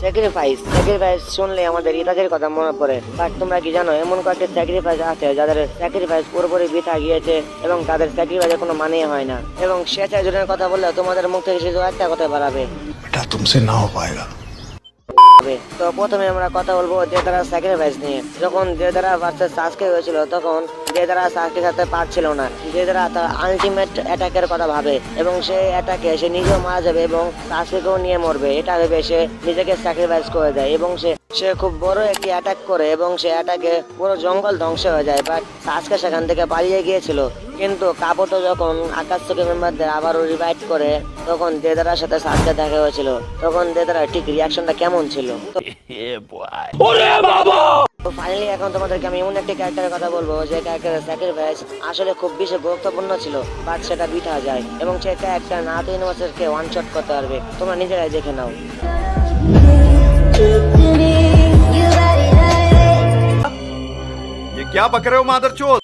Sacrifice শুনলে আমাদের ইতিহাসের কথা মনে পড়ে। বাট তোমরা কি জানো এমন কয়েকটি স্যাক্রিফাইস আছে যাদের স্যাক্রিফাইস পুরোপুরি বৃথা গিয়েছে এবং তাদের স্যাক্রিফাইসের কোনো মানে হয় না। এবং শেষ একজনের কথা বললে তোমাদের মুখ থেকে শুধু একটা কথা বাড়াবে, बेटा तुमसे ना हो पाएगा। তো প্রথমে আমরা কথা বলবো দেদারা স্যাক্রিফাইস নিয়ে। যখন দেদারা ভার্সেস সাসকে হয়েছিল তখন দেদারা সাসকের সাথে পারছিল না। দেদারা তার আলটিমেট অ্যাটাকের কথা ভাবে এবং সেই অ্যাটাকে সে নিজেও মারা যাবে এবং সাসকেও নিয়ে মরবে, এটা ভেবে সে নিজেকে স্যাক্রিফাইস করে দেয় এবং সে খুব বড় একটি অ্যাটাক করে এবং সে অ্যাটাকে পুরো জঙ্গল ধ্বংস হয়ে যায়। বাট সাসকে সেখান থেকে পালিয়ে গিয়েছিল, কিন্তু কাবুটো যখন আকাশচুকি মেম্বারদের আবারও রিভাইভ করে তখন দেদারার সাথে সাসকে দেখা হয়েছিল। তখন দেদারার ঠিক রিয়াকশনটা কেমন ছিল? তো ফাইনালি এখন তোমাদেরকে আমি এমন একটি ক্যারেক্টারের কথা বলবো যে ক্যারেক্টারের স্যাক্রিফাইস আসলে খুব বেশি গুরুত্বপূর্ণ ছিল, বাট সেটা বৃথা যায় এবং সে ক্যারেক্টার নাতো ইউনিভার্সকে ওয়ান শট করতে পারবে। তোমরা নিজেরাই দেখে নাও। ये क्या बक रहे हो मादरचोद?